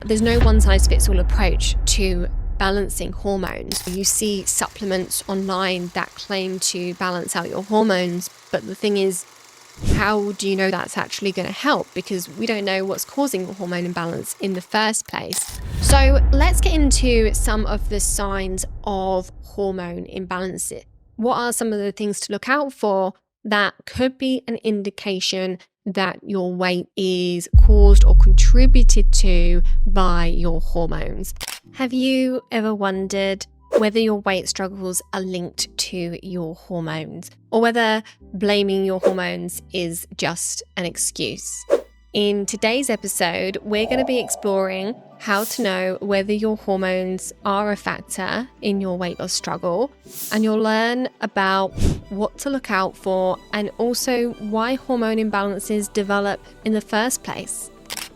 There's no one-size-fits-all approach to balancing hormones. You see supplements online that claim to balance out your hormones, but the thing is, how do you know that's actually going to help? Because we don't know what's causing the hormone imbalance in the first place. So let's get into some of the signs of hormone imbalance. What are some of the things to look out for that could be an indication that your weight is caused or contributed to by your hormones? Have you ever wondered whether your weight struggles are linked to your hormones, or whether blaming your hormones is just an excuse? In today's episode, we're going to be exploring how to know whether your hormones are a factor in your weight loss struggle, and you'll learn about what to look out for and also why hormone imbalances develop in the first place.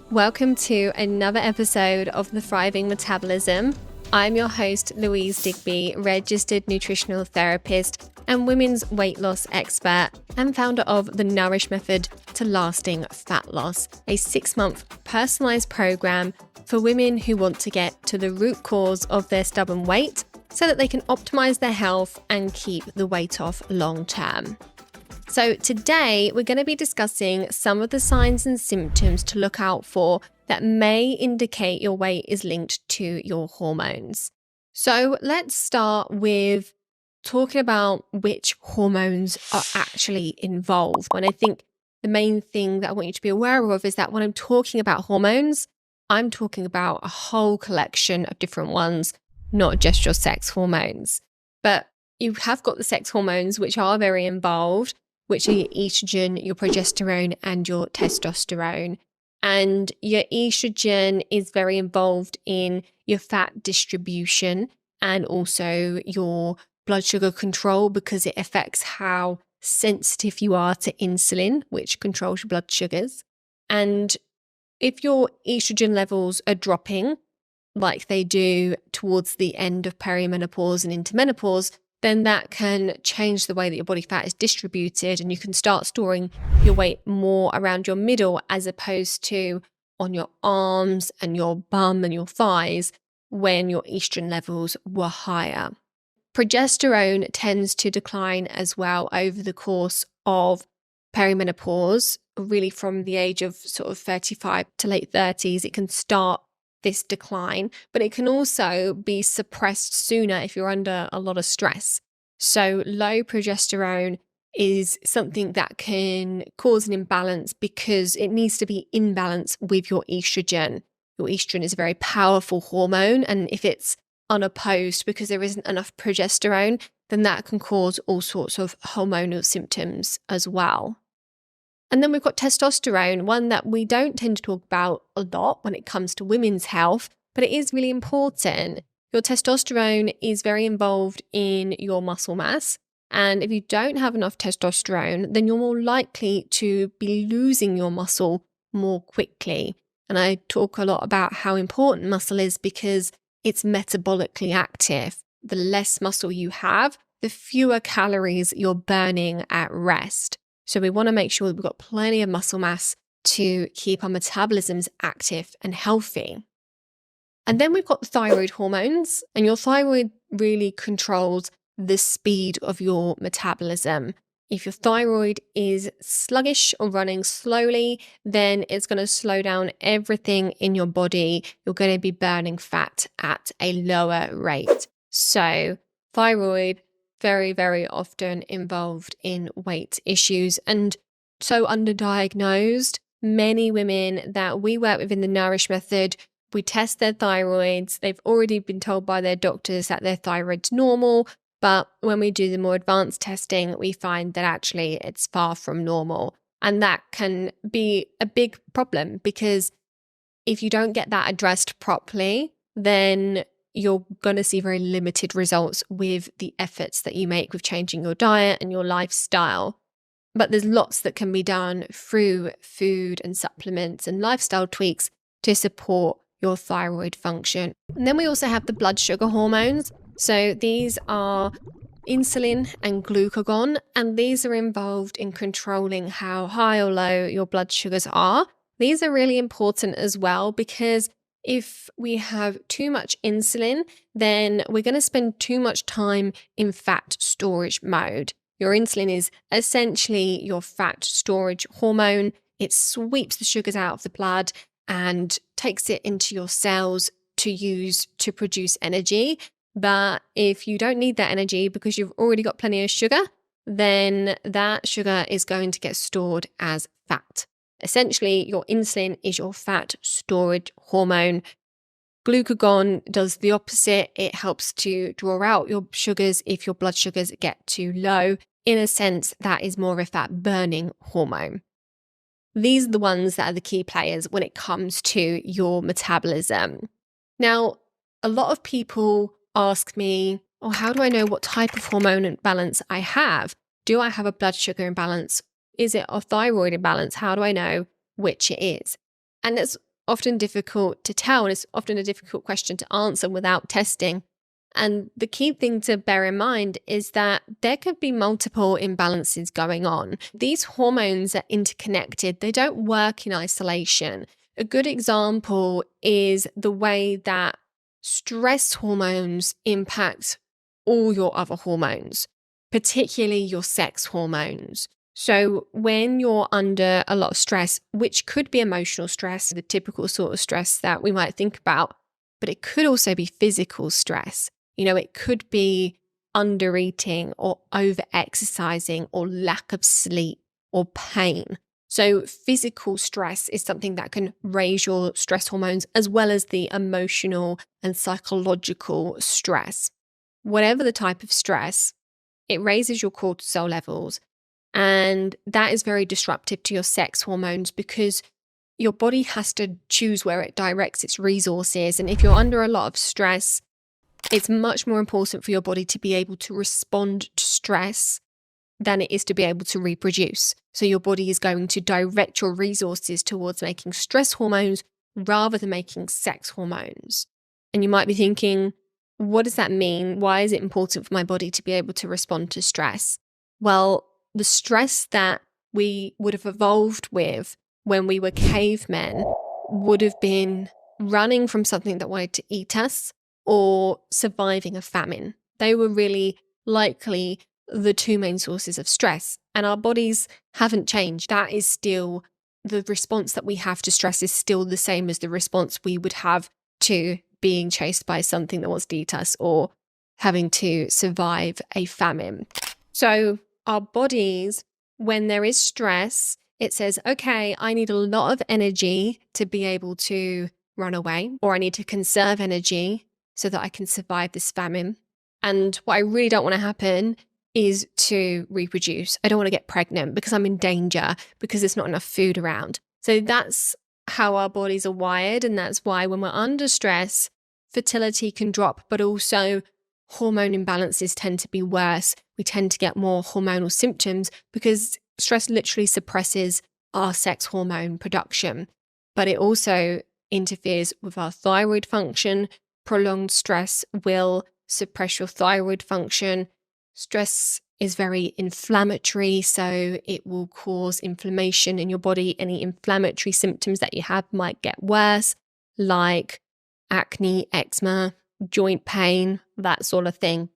Welcome to another episode of the Thriving Metabolism. I'm your host, Louise Digby, registered nutritional therapist and women's weight loss expert and founder of the Nourish Method to Lasting Fat Loss, a 6-month personalised program for women who want to get to the root cause of their stubborn weight so that they can optimise their health and keep the weight off long term. So today we're going to be discussing some of the signs and symptoms to look out for that may indicate your weight is linked to your hormones. So let's start with talking about which hormones are actually involved. And I think the main thing that I want you to be aware of is that when I'm talking about hormones, I'm talking about a whole collection of different ones, not just your sex hormones. But you have got the sex hormones, which are very involved, which are your estrogen, your progesterone, and your testosterone. And your estrogen is very involved in your fat distribution and also your blood sugar control, because it affects how sensitive you are to insulin, which controls your blood sugars. And if your estrogen levels are dropping, like they do towards the end of perimenopause and into menopause, then that can change the way that your body fat is distributed, and you can start storing your weight more around your middle as opposed to on your arms and your bum and your thighs when your estrogen levels were higher. Progesterone tends to decline as well over the course of perimenopause, really from the age of sort of 35 to late 30s. It can start this decline, but it can also be suppressed sooner if you're under a lot of stress. So low progesterone is something that can cause an imbalance because it needs to be in balance with your estrogen. Your estrogen is a very powerful hormone, and if it's unopposed because there isn't enough progesterone, then that can cause all sorts of hormonal symptoms as well. And then we've got testosterone, one that we don't tend to talk about a lot when it comes to women's health, but it is really important. Your testosterone is very involved in your muscle mass. And if you don't have enough testosterone, then you're more likely to be losing your muscle more quickly. And I talk a lot about how important muscle is because it's metabolically active. The less muscle you have, the fewer calories you're burning at rest. So we want to make sure that we've got plenty of muscle mass to keep our metabolisms active and healthy. And then we've got the thyroid hormones, and your thyroid really controls the speed of your metabolism. If your thyroid is sluggish or running slowly, then it's going to slow down everything in your body. You're going to be burning fat at a lower rate. So thyroid, very, very often involved in weight issues and so underdiagnosed. Many women that we work with in the Nourish Method, we test their thyroids. They've already been told by their doctors that their thyroid's normal, but when we do the more advanced testing, we find that actually it's far from normal. And that can be a big problem because if you don't get that addressed properly, then you're going to see very limited results with the efforts that you make with changing your diet and your lifestyle. But there's lots that can be done through food and supplements and lifestyle tweaks to support your thyroid function. And then we also have the blood sugar hormones. So these are insulin and glucagon, and these are involved in controlling how high or low your blood sugars are. These are really important as well because If we have too much insulin, then we're going to spend too much time in fat storage mode. Your insulin is essentially your fat storage hormone. It sweeps the sugars out of the blood and takes it into your cells to use to produce energy. But if you don't need that energy because you've already got plenty of sugar, then that sugar is going to get stored as fat. Essentially, your insulin is your fat storage hormone. Glucagon does the opposite. It helps to draw out your sugars if your blood sugars get too low. In a sense, that is more of a fat burning hormone. These are the ones that are the key players when it comes to your metabolism. Now, a lot of people ask me, oh, how do I know what type of hormone imbalance I have? Do I have a blood sugar imbalance? Is it a thyroid imbalance? How do I know which it is? And it's often difficult to tell, and it's often a difficult question to answer without testing. And the key thing to bear in mind is that there could be multiple imbalances going on. These hormones are interconnected. They don't work in isolation. A good example is the way that stress hormones impact all your other hormones, particularly your sex hormones. So when you're under a lot of stress, which could be emotional stress, the typical sort of stress that we might think about, but it could also be physical stress. It could be under eating or over exercising or lack of sleep or pain. So physical stress is something that can raise your stress hormones as well as the emotional and psychological stress. Whatever the type of stress, it raises your cortisol levels. And that is very disruptive to your sex hormones because your body has to choose where it directs its resources. And if you're under a lot of stress, it's much more important for your body to be able to respond to stress than it is to be able to reproduce. So your body is going to direct your resources towards making stress hormones rather than making sex hormones. And you might be thinking, what does that mean? Why is it important for my body to be able to respond to stress? Well, the stress that we would have evolved with when we were cavemen would have been running from something that wanted to eat us or surviving a famine. They were really likely the two main sources of stress. And our bodies haven't changed. That is still the response that we have to stress is still the same as the response we would have to being chased by something that wants to eat us or having to survive a famine. So our bodies, when there is stress, it says, okay, I need a lot of energy to be able to run away, or I need to conserve energy so that I can survive this famine. And what I really don't want to happen is to reproduce. I don't want to get pregnant because I'm in danger because there's not enough food around. So that's how our bodies are wired. And that's why when we're under stress, fertility can drop, but also hormone imbalances tend to be worse. We tend to get more hormonal symptoms because stress literally suppresses our sex hormone production, but it also interferes with our thyroid function. Prolonged stress will suppress your thyroid function. Stress is very inflammatory, so it will cause inflammation in your body. Any inflammatory symptoms that you have might get worse, like acne, eczema, joint pain, that sort of thing.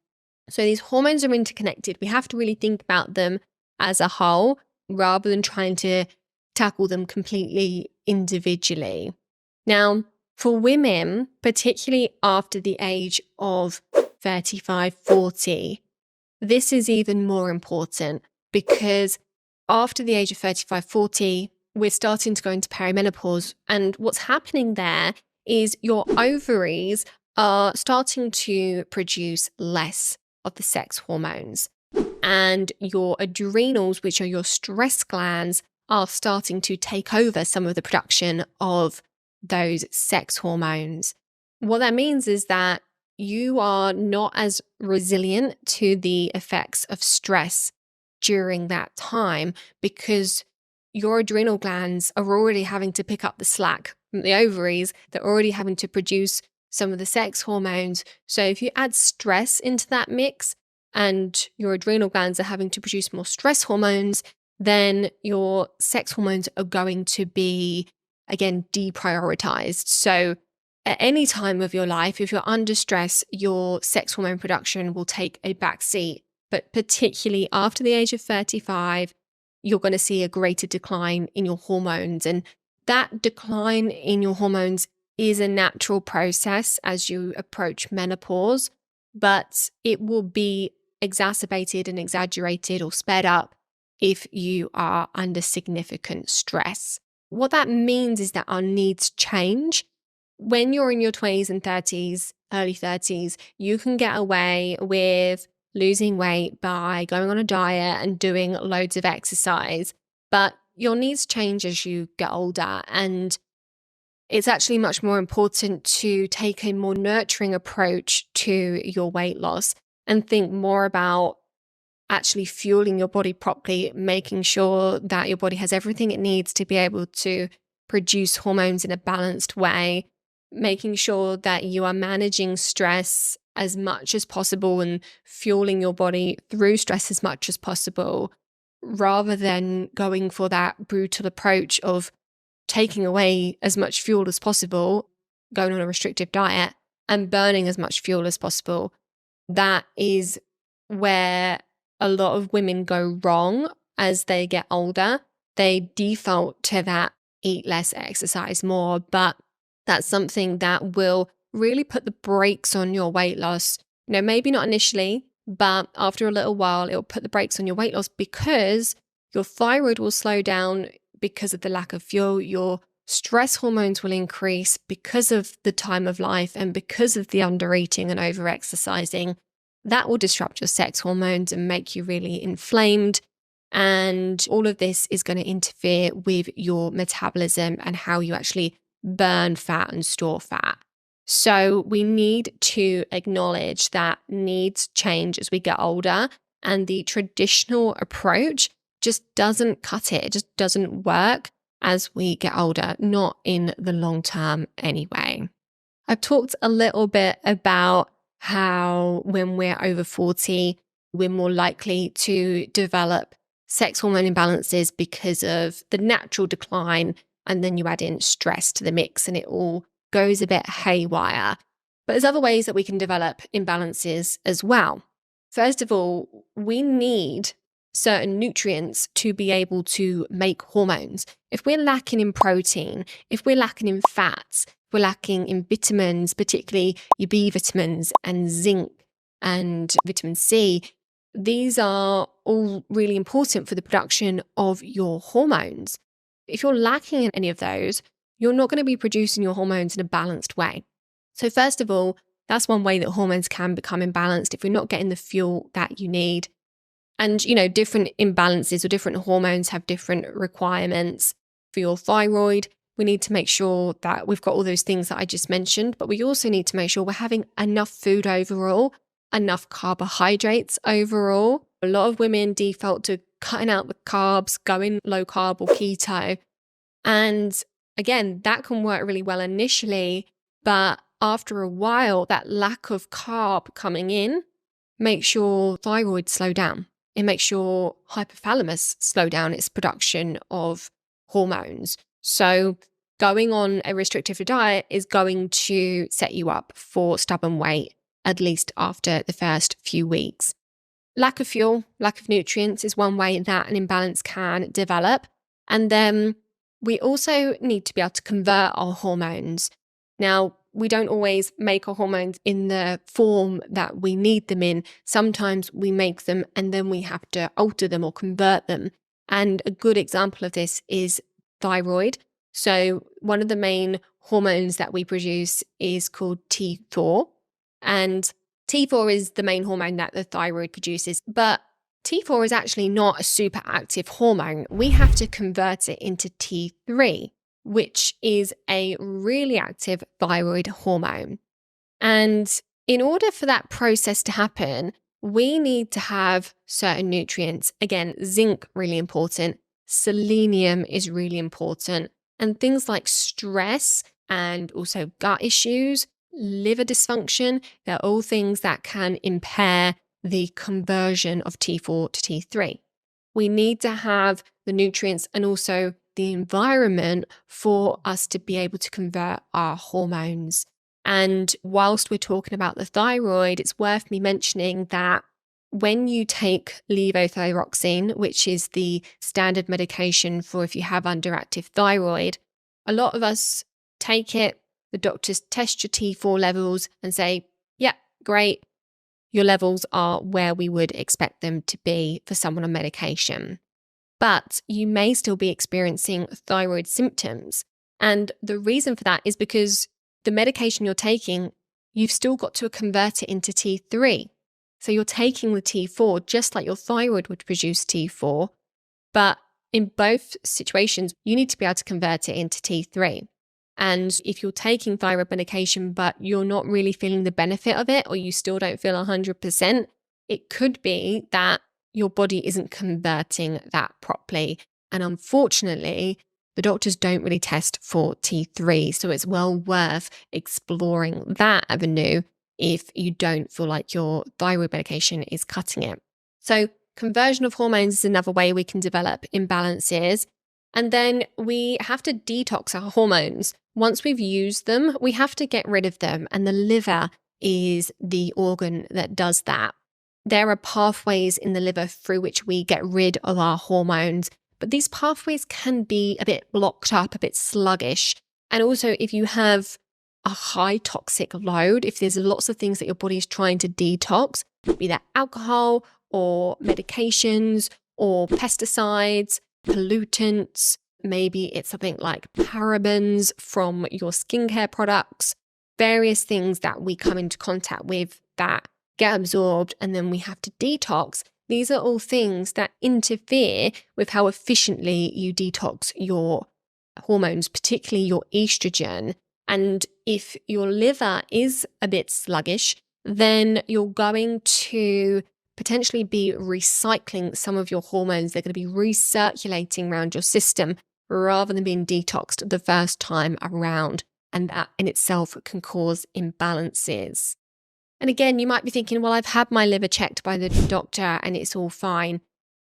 So these hormones are interconnected. We have to really think about them as a whole rather than trying to tackle them completely individually. Now, for women, particularly after the age of 35, 40, this is even more important because after the age of 35, 40, we're starting to go into perimenopause. And what's happening there is your ovaries are starting to produce less of the sex hormones. And your adrenals, which are your stress glands, are starting to take over some of the production of those sex hormones. What that means is that you are not as resilient to the effects of stress during that time because your adrenal glands are already having to pick up the slack from the ovaries. They're already having to produce some of the sex hormones. So if you add stress into that mix and your adrenal glands are having to produce more stress hormones, then your sex hormones are going to be, again, deprioritized. So at any time of your life, if you're under stress, your sex hormone production will take a back seat. But particularly after the age of 35, you're going to see a greater decline in your hormones. And that decline in your hormones is a natural process as you approach menopause, but it will be exacerbated and exaggerated or sped up if you are under significant stress. What that means is that our needs change. When you're in your 20s and 30s, early 30s, you can get away with losing weight by going on a diet and doing loads of exercise. But your needs change as you get older. And it's actually much more important to take a more nurturing approach to your weight loss and think more about actually fueling your body properly, making sure that your body has everything it needs to be able to produce hormones in a balanced way, making sure that you are managing stress as much as possible and fueling your body through stress as much as possible, rather than going for that brutal approach of taking away as much fuel as possible, going on a restrictive diet and burning as much fuel as possible. That is where a lot of women go wrong as they get older. They default to that eat less, exercise more, but that's something that will really put the brakes on your weight loss. Maybe not initially, but after a little while, it'll put the brakes on your weight loss because your thyroid will slow down because of the lack of fuel. Your stress hormones will increase because of the time of life and because of the undereating and overexercising. That will disrupt your sex hormones and make you really inflamed. And all of this is going to interfere with your metabolism and how you actually burn fat and store fat. So we need to acknowledge that needs change as we get older, and the traditional approach just doesn't cut it. It just doesn't work as we get older, not in the long term anyway. I've talked a little bit about how when we're over 40, we're more likely to develop sex hormone imbalances because of the natural decline, and then you add in stress to the mix and it all goes a bit haywire. But there's other ways that we can develop imbalances as well. First of all, we need certain nutrients to be able to make hormones. If we're lacking in protein, if we're lacking in fats, if we're lacking in vitamins, particularly your B vitamins and zinc and vitamin C, these are all really important for the production of your hormones. If you're lacking in any of those, you're not going to be producing your hormones in a balanced way. So first of all, that's one way that hormones can become imbalanced if we're not getting the fuel that you need. And, different imbalances or different hormones have different requirements. For your thyroid, we need to make sure that we've got all those things that I just mentioned, but we also need to make sure we're having enough food overall, enough carbohydrates overall. A lot of women default to cutting out the carbs, going low carb or keto. And again, that can work really well initially, but after a while, that lack of carb coming in makes your thyroid slow down. It makes your hypothalamus slow down its production of hormones. So going on a restrictive diet is going to set you up for stubborn weight, at least after the first few weeks. Lack of fuel, lack of nutrients is one way that an imbalance can develop. And then we also need to be able to convert our hormones. Now, we don't always make our hormones in the form that we need them in. Sometimes we make them and then we have to alter them or convert them. And a good example of this is thyroid. So one of the main hormones that we produce is called T4. And T4 is the main hormone that the thyroid produces. But T4 is actually not a super active hormone. We have to convert it into T3, which is a really active thyroid hormone. And in order for that process to happen, we need to have certain nutrients. Again, zinc, really important. Selenium is really important. And things like stress and also gut issues, liver dysfunction, they're all things that can impair the conversion of T4 to T3. We need to have the nutrients and also the environment for us to be able to convert our hormones. And whilst we're talking about the thyroid, it's worth me mentioning that when you take levothyroxine, which is the standard medication for if you have underactive thyroid, a lot of us take it, the doctors test your T4 levels and say, yeah, great, your levels are where we would expect them to be for someone on medication. But you may still be experiencing thyroid symptoms. And the reason for that is because the medication you're taking, you've still got to convert it into T3. So you're taking the T4 just like your thyroid would produce T4, but in both situations, you need to be able to convert it into T3. And if you're taking thyroid medication, but you're not really feeling the benefit of it, or you still don't feel 100%, it could be that your body isn't converting that properly. And unfortunately, the doctors don't really test for T3. So it's well worth exploring that avenue if you don't feel like your thyroid medication is cutting it. So conversion of hormones is another way we can develop imbalances. And then we have to detox our hormones. Once we've used them, we have to get rid of them. And the liver is the organ that does that. There are pathways in the liver through which we get rid of our hormones, but these pathways can be a bit blocked up, a bit sluggish. And also if you have a high toxic load, if there's lots of things that your body is trying to detox, be that alcohol or medications or pesticides, pollutants, maybe it's something like parabens from your skincare products, various things that we come into contact with that get absorbed and then we have to detox. These are all things that interfere with how efficiently you detox your hormones, particularly your estrogen. And if your liver is a bit sluggish, then you're going to potentially be recycling some of your hormones. They're going to be recirculating around your system rather than being detoxed the first time around. And that in itself can cause imbalances. And again, you might be thinking, well, I've had my liver checked by the doctor and it's all fine.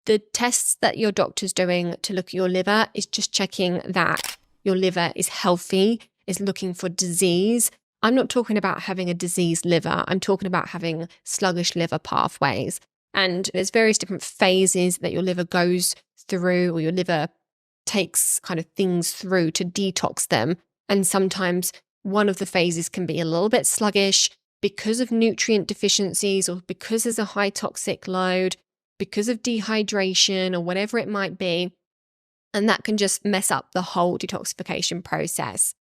The tests that your doctor's doing to look at your liver is just checking that your liver is healthy, is looking for disease. I'm not talking about having a diseased liver. I'm talking about having sluggish liver pathways. And there's various different phases that your liver goes through, or your liver takes kind of things through to detox them. And sometimes one of the phases can be a little bit sluggish because of nutrient deficiencies, or because there's a high toxic load, because of dehydration, or whatever it might be. And that can just mess up the whole detoxification process.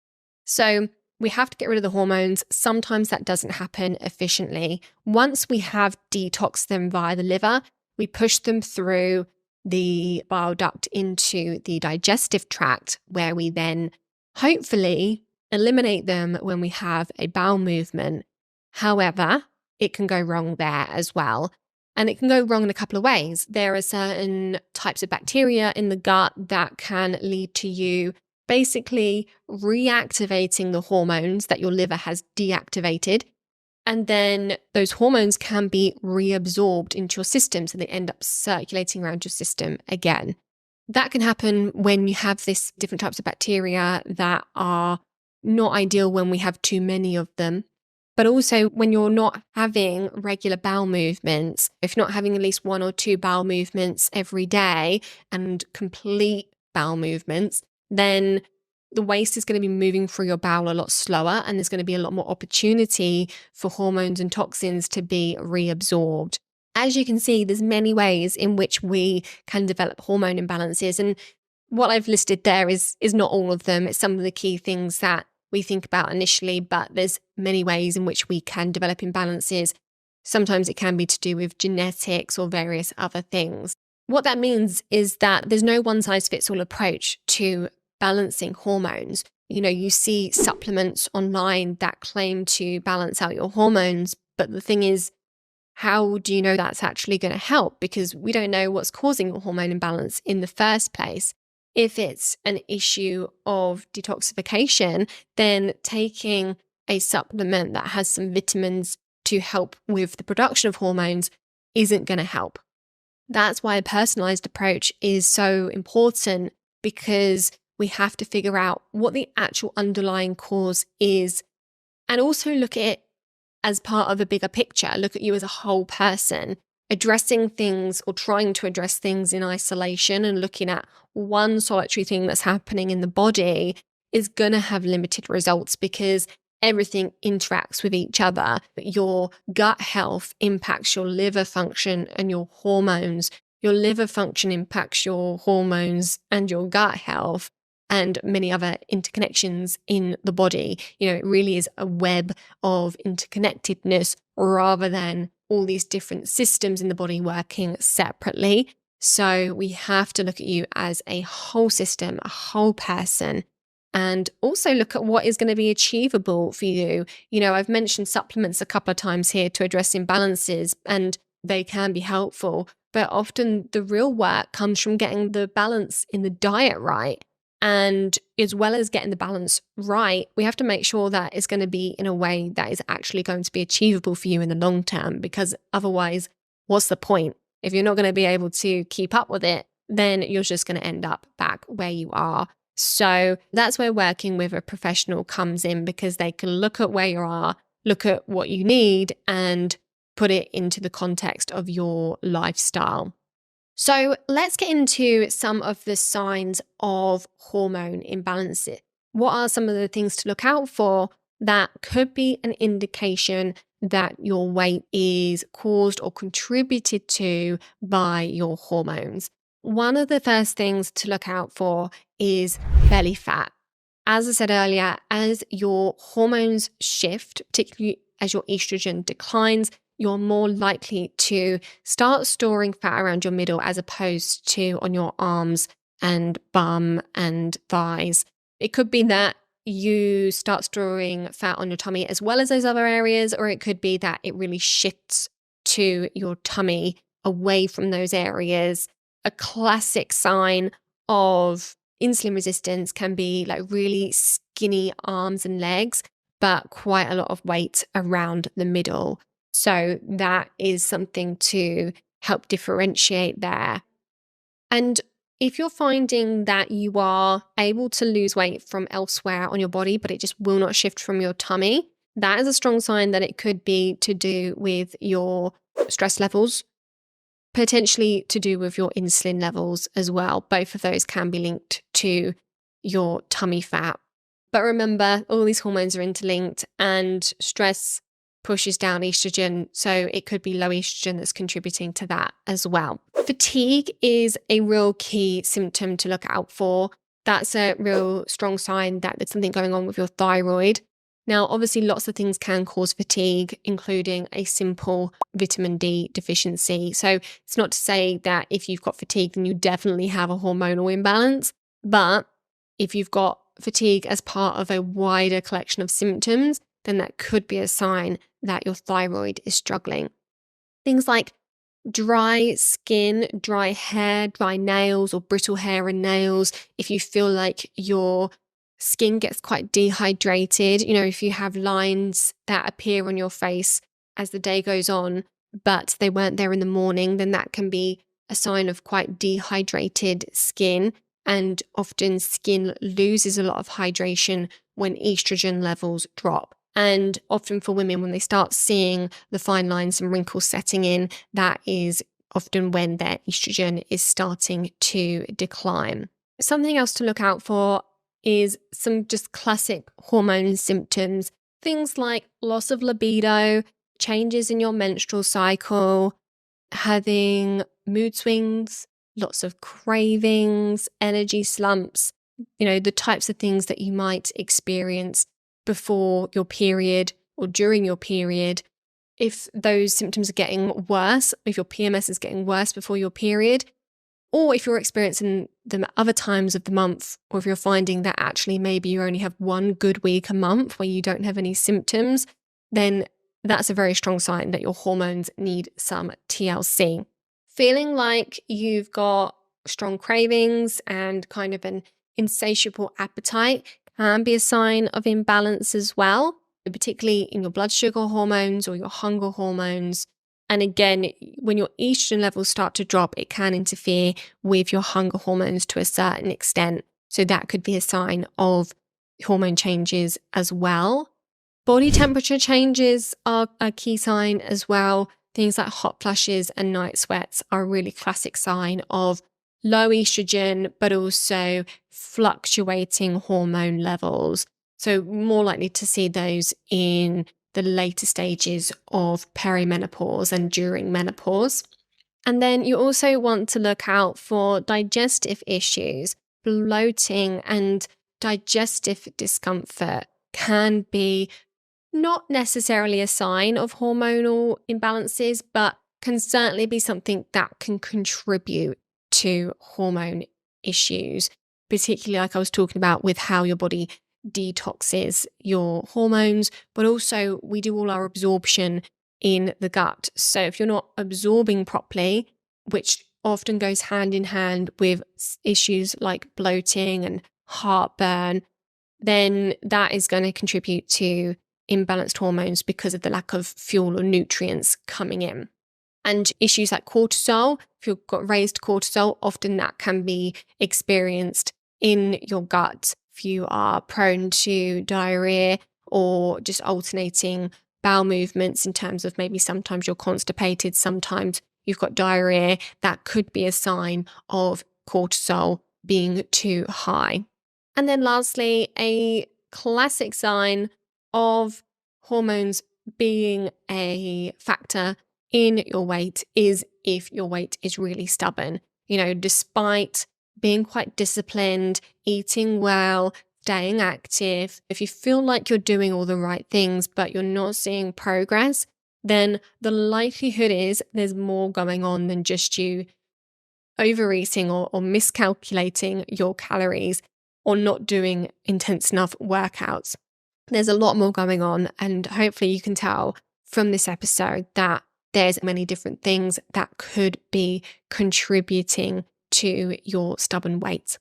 So we have to get rid of the hormones. Sometimes that doesn't happen efficiently. Once we have detoxed them via the liver, we push them through the bile duct into the digestive tract, where we then hopefully eliminate them when we have a bowel movement. However, it can go wrong there as well. And it can go wrong in a couple of ways. There are certain types of bacteria in the gut that can lead to you basically reactivating the hormones that your liver has deactivated. And then those hormones can be reabsorbed into your system, so they end up circulating around your system again. That can happen when you have this different types of bacteria that are not ideal when we have too many of them. But also when you're not having regular bowel movements, if you're not having at least 1 or 2 bowel movements every day and complete bowel movements, then the waste is going to be moving through your bowel a lot slower, and there's going to be a lot more opportunity for hormones and toxins to be reabsorbed. As you can see, there's many ways in which we can develop hormone imbalances. And what I've listed there is not all of them. It's some of the key things that we think about initially, but there's many ways in which we can develop imbalances. Sometimes it can be to do with genetics or various other things. What that means is that there's no one-size-fits-all approach to balancing hormones. You see supplements online that claim to balance out your hormones, but the thing is, how do you know that's actually going to help? Because we don't know what's causing your hormone imbalance in the first place. If it's an issue of detoxification, then taking a supplement that has some vitamins to help with the production of hormones isn't going to help. That's why a personalised approach is so important, because we have to figure out what the actual underlying cause is And also look at it as part of a bigger picture. Look at you as a whole person. Addressing things or trying to address things in isolation and looking at one solitary thing that's happening in the body is going to have limited results because everything interacts with each other. Your gut health impacts your liver function and your hormones. Your liver function impacts your hormones and your gut health and many other interconnections in the body. It really is a web of interconnectedness rather than all these different systems in the body working separately. So we have to look at you as a whole system, a whole person, and also look at what is going to be achievable for you. I've mentioned supplements a couple of times here to address imbalances, and they can be helpful, but often the real work comes from getting the balance in the diet right. And as well as getting the balance right, we have to make sure that it's going to be in a way that is actually going to be achievable for you in the long term, because otherwise, what's the point? If you're not going to be able to keep up with it, then you're just going to end up back where you are. So that's where working with a professional comes in, because they can look at where you are, look at what you need, and put it into the context of your lifestyle. So let's get into some of the signs of hormone imbalances. What are some of the things to look out for that could be an indication that your weight is caused or contributed to by your hormones? One of the first things to look out for is belly fat. As I said earlier, as your hormones shift, particularly as your estrogen declines, you're more likely to start storing fat around your middle as opposed to on your arms and bum and thighs. It could be that you start storing fat on your tummy as well as those other areas, or it could be that it really shifts to your tummy away from those areas. A classic sign of insulin resistance can be like really skinny arms and legs, but quite a lot of weight around the middle. So that is something to help differentiate there. And if you're finding that you are able to lose weight from elsewhere on your body, but it just will not shift from your tummy, that is a strong sign that it could be to do with your stress levels, potentially to do with your insulin levels as well. Both of those can be linked to your tummy fat. But remember, all these hormones are interlinked, and stress pushes down estrogen. So it could be low estrogen that's contributing to that as well. Fatigue is a real key symptom to look out for. That's a real strong sign that there's something going on with your thyroid. Now, obviously, lots of things can cause fatigue, including a simple vitamin D deficiency. So it's not to say that if you've got fatigue, then you definitely have a hormonal imbalance. But if you've got fatigue as part of a wider collection of symptoms, then that could be a sign that your thyroid is struggling. Things like dry skin, dry hair, dry nails, or brittle hair and nails. If you feel like your skin gets quite dehydrated, if you have lines that appear on your face as the day goes on, but they weren't there in the morning, then that can be a sign of quite dehydrated skin. And often skin loses a lot of hydration when estrogen levels drop. And often for women, when they start seeing the fine lines and wrinkles setting in, that is often when their estrogen is starting to decline. Something else to look out for is some just classic hormone symptoms. Things like loss of libido, changes in your menstrual cycle, having mood swings, lots of cravings, energy slumps, the types of things that you might experience before your period or during your period. If those symptoms are getting worse, if your PMS is getting worse before your period, or if you're experiencing them at other times of the month, or if you're finding that actually maybe you only have one good week a month where you don't have any symptoms, then that's a very strong sign that your hormones need some TLC. Feeling like you've got strong cravings and kind of an insatiable appetite can be a sign of imbalance as well, particularly in your blood sugar hormones or your hunger hormones. And again, when your estrogen levels start to drop, it can interfere with your hunger hormones to a certain extent. So that could be a sign of hormone changes as well. Body temperature changes are a key sign as well. Things like hot flushes and night sweats are a really classic sign of low estrogen, but also fluctuating hormone levels. So more likely to see those in the later stages of perimenopause and during menopause. And then you also want to look out for digestive issues. Bloating and digestive discomfort can be not necessarily a sign of hormonal imbalances, but can certainly be something that can contribute to hormone issues, particularly like I was talking about with how your body detoxes your hormones, but also we do all our absorption in the gut. So if you're not absorbing properly, which often goes hand in hand with issues like bloating and heartburn, then that is going to contribute to imbalanced hormones because of the lack of fuel or nutrients coming in. And issues like cortisol, if you've got raised cortisol, often that can be experienced in your gut. If you are prone to diarrhea or just alternating bowel movements in terms of maybe sometimes you're constipated, sometimes you've got diarrhea, that could be a sign of cortisol being too high. And then lastly, a classic sign of hormones being a factor in your weight is if your weight is really stubborn. Despite being quite disciplined, eating well, staying active, if you feel like you're doing all the right things, but you're not seeing progress, then the likelihood is there's more going on than just you overeating or miscalculating your calories or not doing intense enough workouts. There's a lot more going on, and hopefully you can tell from this episode that there's many different things that could be contributing to your stubborn weight.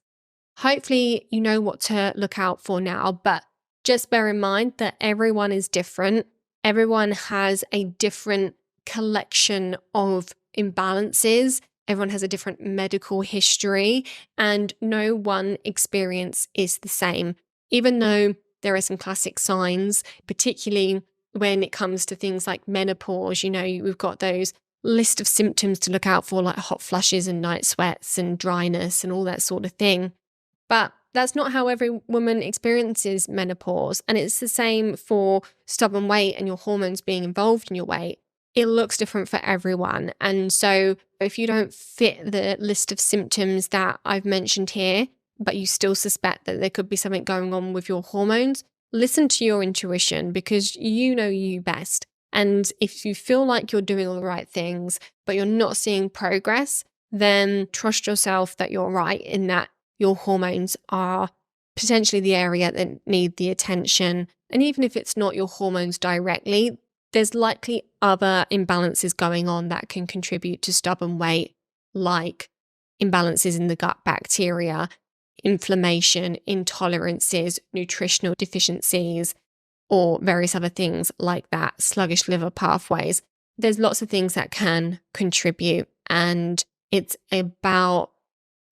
Hopefully you know what to look out for now, but just bear in mind that everyone is different. Everyone has a different collection of imbalances. Everyone has a different medical history, and no one experience is the same. Even though there are some classic signs, particularly when it comes to things like menopause, we've got those list of symptoms to look out for, like hot flushes and night sweats and dryness and all that sort of thing. But that's not how every woman experiences menopause. And it's the same for stubborn weight and your hormones being involved in your weight. It looks different for everyone. And so if you don't fit the list of symptoms that I've mentioned here, but you still suspect that there could be something going on with your hormones, listen to your intuition because you know you best. And if you feel like you're doing all the right things, but you're not seeing progress, then trust yourself that you're right in that your hormones are potentially the area that need the attention. And even if it's not your hormones directly, there's likely other imbalances going on that can contribute to stubborn weight, like imbalances in the gut bacteria, inflammation, intolerances, nutritional deficiencies, or various other things like that, sluggish liver pathways. There's lots of things that can contribute, and it's about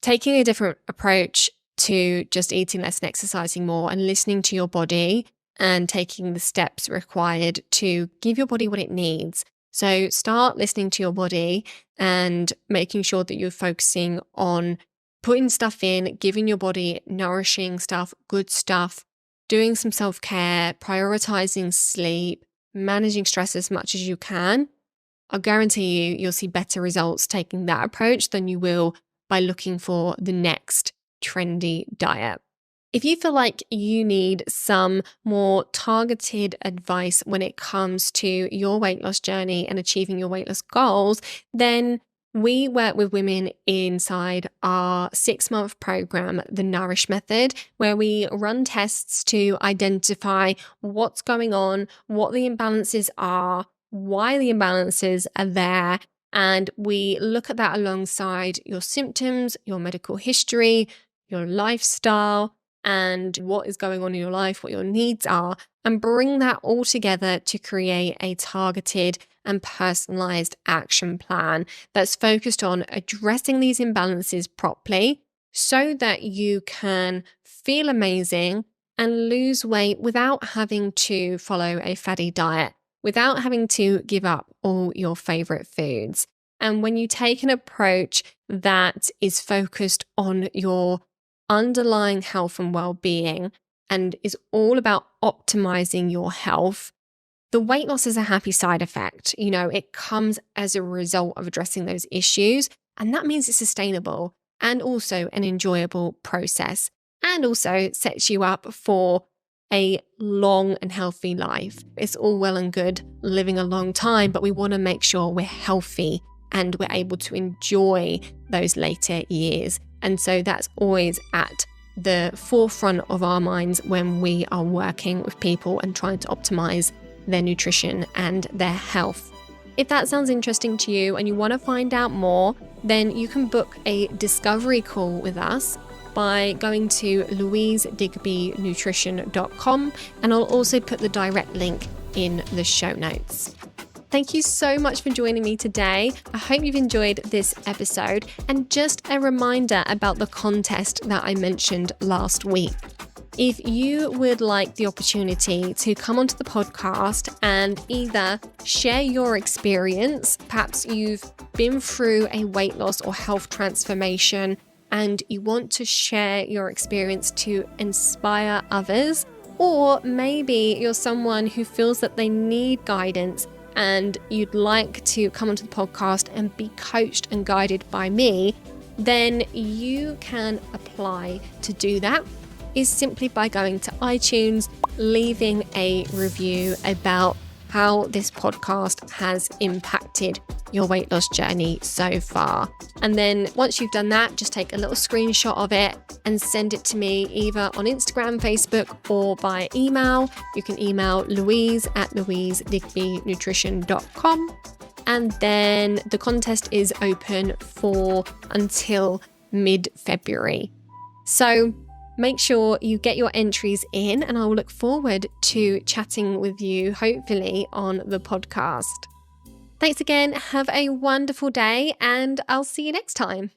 taking a different approach to just eating less and exercising more and listening to your body and taking the steps required to give your body what it needs. So start listening to your body and making sure that you're focusing on putting stuff in, giving your body nourishing stuff, good stuff, doing some self-care, prioritizing sleep, managing stress as much as you can. I guarantee you'll see better results taking that approach than you will by looking for the next trendy diet. If you feel like you need some more targeted advice when it comes to your weight loss journey and achieving your weight loss goals, then we work with women inside our 6-month program, The Nourish Method, where we run tests to identify what's going on, what the imbalances are, why the imbalances are there. And we look at that alongside your symptoms, your medical history, your lifestyle, and what is going on in your life, what your needs are, and bring that all together to create a targeted and personalized action plan that's focused on addressing these imbalances properly so that you can feel amazing and lose weight without having to follow a fatty diet, without having to give up all your favorite foods. And when you take an approach that is focused on your underlying health and well-being and is all about optimizing your health, the weight loss is a happy side effect. It comes as a result of addressing those issues, and that means it's sustainable and also an enjoyable process, and also sets you up for a long and healthy life. It's all well and good living a long time, but we want to make sure we're healthy and we're able to enjoy those later years. And so that's always at the forefront of our minds when we are working with people and trying to optimize their nutrition and their health. If that sounds interesting to you and you want to find out more, then you can book a discovery call with us by going to louisedigbynutrition.com, and I'll also put the direct link in the show notes. Thank you so much for joining me today. I hope you've enjoyed this episode. And just a reminder about the contest that I mentioned last week. If you would like the opportunity to come onto the podcast and either share your experience, perhaps you've been through a weight loss or health transformation and you want to share your experience to inspire others, or maybe you're someone who feels that they need guidance and you'd like to come onto the podcast and be coached and guided by me, then you can apply to do that. Is simply by going to iTunes, leaving a review about how this podcast has impacted your weight loss journey so far. And then once you've done that, just take a little screenshot of it and send it to me either on Instagram, Facebook, or by email. You can email Louise at louisedigbynutrition.com. And then the contest is open for until mid-February. So make sure you get your entries in, and I'll look forward to chatting with you, hopefully, on the podcast. Thanks again. Have a wonderful day, and I'll see you next time.